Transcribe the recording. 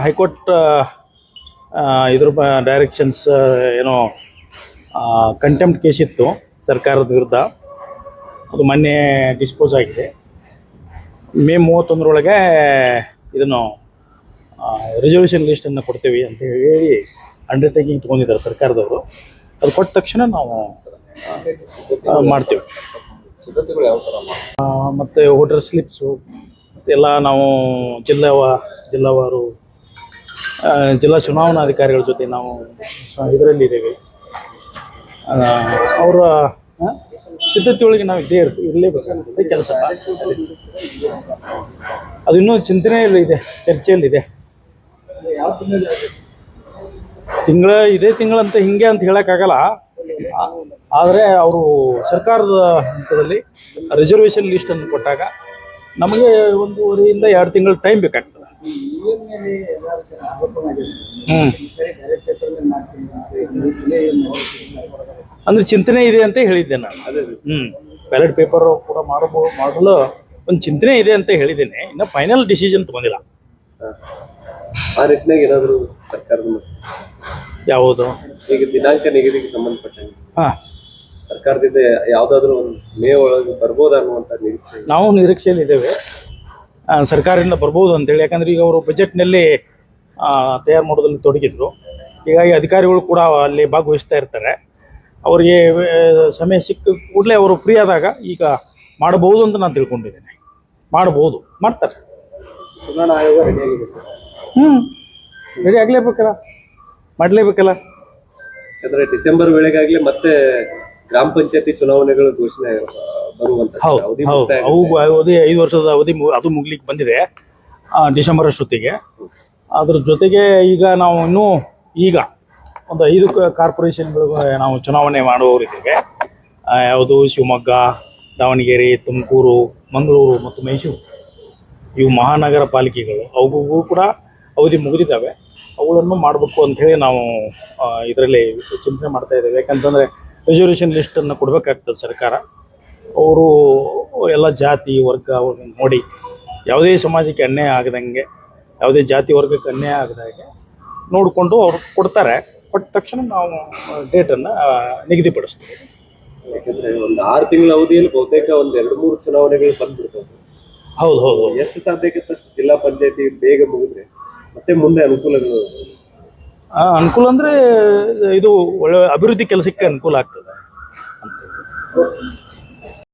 High court ಇದ್ರ directions ಏನೋ contempt case ಇತ್ತು ಸರ್ಕಾರದ ವಿರುದ್ಧ. ಅದು ಮೊನ್ನೆ ಡಿಸ್ಪೋಸ್ ಆಗಿದೆ. ಮೇ 31ರೊಳಗೆ ಇದನ್ನು ರಿಸರ್ವೇಷನ್ ಲಿಸ್ಟನ್ನು ಕೊಡ್ತೀವಿ ಅಂತ ಹೇಳಿ ಅಂಡರ್ಟೇಕಿಂಗ್ ತೊಗೊಂಡಿದ್ದಾರೆ ಸರ್ಕಾರದವರು. ಅದು ಕೊಟ್ಟ ತಕ್ಷಣ ನಾವು ಮಾಡ್ತೀವಿ. ಮತ್ತು ವೋಟರ್ ಸ್ಲಿಪ್ಸು ಎಲ್ಲ ನಾವು ಜಿಲ್ಲಾವಾರು ಜಿಲ್ಲಾ ಚುನಾವಣಾಧಿಕಾರಿಗಳ ಜೊತೆ ನಾವು ಇದರಲ್ಲಿದ್ದೇವೆ. ಅವರ ಸಿದ್ಧತೆಯೊಳಗೆ ನಾವು ಇರಲೇಬೇಕಾಗುತ್ತೆ ಕೆಲಸ. ಅದು ಇನ್ನೂ ಚಿಂತನೆಯಲ್ಲಿದೆ, ಚರ್ಚೆಯಲ್ಲಿದೆ. ಇದೇ ತಿಂಗಳಂತ ಹಿಂಗೆ ಅಂತ ಹೇಳೋಕ್ಕಾಗಲ್ಲ. ಆದರೆ ಅವರು ಸರ್ಕಾರದ ಹಂತದಲ್ಲಿ ರಿಸರ್ವೇಷನ್ ಲಿಸ್ಟನ್ನು ಕೊಟ್ಟಾಗ ನಮಗೆ 1.5 ರಿಂದ 2 ತಿಂಗಳು ಟೈಮ್ ಬೇಕಾಗ್ತದೆ. ಅಂದ್ರೆ ಚಿಂತನೆ ಇದೆ ಅಂತ ಹೇಳಿದ್ದೆ ನಾನು. ಬ್ಯಾಲೆಟ್ ಪೇಪರ್ ಕೂಡ ಮಾಡಲು ಒಂದು ಚಿಂತನೆ ಇದೆ ಅಂತ ಹೇಳಿದ್ದೇನೆ. ಇನ್ನು ಫೈನಲ್ ಡಿಸಿಷನ್ ತಗೊಂಡಿಲ್ಲ. ಆ ನಿಟ್ಟಿನಾಗ ಏನಾದರೂ ಸರ್ಕಾರದ ಯಾವುದು ಈಗ ದಿನಾಂಕ ನಿಗದಿಗೆ ಸಂಬಂಧಪಟ್ಟಂಗೆ ಸರ್ಕಾರದಿಂದ ಯಾವುದಾದ್ರೂ ಒಂದು ಮೇ ಒಳಗೆ ಬರ್ಬೋದಾ ಅನ್ನುವಂಥ ನಿರೀಕ್ಷೆ ನಾವು ನಿರೀಕ್ಷೆಯಲ್ಲಿದ್ದೇವೆ. ಸರ್ಕಾರದಿಂದ ಬರ್ಬೋದು ಅಂತೇಳಿ. ಯಾಕಂದ್ರೆ ಈಗ ಅವರು ಬಜೆಟ್ನಲ್ಲಿ ತಯಾರು ಮಾಡೋದ್ರಲ್ಲಿ ತೊಡಗಿದ್ರು. ಹೀಗಾಗಿ ಅಧಿಕಾರಿಗಳು ಕೂಡ ಅಲ್ಲಿ ಭಾಗವಹಿಸ್ತಾ ಇರ್ತಾರೆ. ಅವರಿಗೆ ಸಮಯ ಸಿಕ್ಕ ಕೂಡಲೇ ಅವರು ಫ್ರೀ ಆದಾಗ ಈಗ ಮಾಡಬಹುದು ಅಂತ ನಾನು ತಿಳ್ಕೊಂಡಿದ್ದೇನೆ. ಮಾಡ್ಬೋದು, ಮಾಡ್ತಾರೆ. ಚುನಾವಣಾ ಆಯೋಗ ರೆಡಿಯಾಗಿದೆ ಸರ್. ರೆಡಿ ಆಗಲೇಬೇಕಲ್ಲ, ಮಾಡಲೇಬೇಕಲ್ಲ. ಯಾಕಂದ್ರೆ ಡಿಸೆಂಬರ್ ವೇಳೆಗಾಗಲೇ ಮತ್ತೆ ಗ್ರಾಮ ಪಂಚಾಯತಿ ಚುನಾವಣೆಗಳು ಘೋಷಣೆ ಬರುವಂತ. ಅವಧಿ 5 ವರ್ಷದ ಅವಧಿ ಅದು ಮುಗ್ಲಿಕ್ಕೆ ಬಂದಿದೆ ಡಿಸೆಂಬರ್ ಅಷ್ಟೊತ್ತಿಗೆ. ಅದ್ರ ಜೊತೆಗೆ ಈಗ ನಾವು ಈಗ ಒಂದು 5 ಕಾರ್ಪೊರೇಷನ್ಗಳು ನಾವು ಚುನಾವಣೆ ಮಾಡುವವರಿದ್ದೇವೆ. ಯಾವುದು ಶಿವಮೊಗ್ಗ, ದಾವಣಗೆರೆ, ತುಮಕೂರು, ಮಂಗಳೂರು ಮತ್ತು ಮೈಸೂರು. ಇವು ಮಹಾನಗರ ಪಾಲಿಕೆಗಳು. ಅವುಗೂ ಕೂಡ ಅವಧಿ ಮುಗಿದಿದ್ದಾವೆ. ಅವುಗಳನ್ನು ಮಾಡಬೇಕು ಅಂಥೇಳಿ ನಾವು ಇದರಲ್ಲಿ ಚಿಂತನೆ ಮಾಡ್ತಾ ಇದ್ದೇವೆ. ಯಾಕಂತಂದರೆ ರಿಸರ್ವೇಷನ್ ಲಿಸ್ಟನ್ನು ಕೊಡಬೇಕಾಗ್ತದೆ ಸರ್ಕಾರ. ಅವರು ಎಲ್ಲ ಜಾತಿ ವರ್ಗ ಅವ್ರನ್ನ ನೋಡಿ ಯಾವುದೇ ಸಮಾಜಕ್ಕೆ ಅನ್ಯಾಯ ಆಗದಂಗೆ, ಯಾವುದೇ ಜಾತಿ ವರ್ಗಕ್ಕೆ ಅನ್ಯಾಯ ಆಗದಾಗೆ ನೋಡಿಕೊಂಡು ಅವರು ಕೊಡ್ತಾರೆ. ಕೊಟ್ಟ ತಕ್ಷಣ ನಾವು ಡೇಟನ್ನು ನಿಗದಿಪಡಿಸ್ತೀವಿ. ಯಾಕಂದರೆ ಒಂದು 6 ತಿಂಗಳ ಅವಧಿಯಲ್ಲಿ ಬಹುತೇಕ ಒಂದು 2-3 ಚುನಾವಣೆಗಳು ಬಂದ್ಬಿಡ್ತವೆ ಸರ್. ಹೌದು. ಎಷ್ಟು ಸಾಧ್ಯಕ್ಕೆ ಜಿಲ್ಲಾ ಪಂಚಾಯತಿ ಬೇಗ ಮುಗಿದ್ರೆ ಮತ್ತೆ ಮುಂದೆ ಅನುಕೂಲಗಳು ಅನುಕೂಲ ಅಂದರೆ ಇದು ಒಳ್ಳೆ ಅಭಿವೃದ್ಧಿ ಕೆಲಸಕ್ಕೆ ಅನುಕೂಲ ಆಗ್ತದೆ ಅಂತ.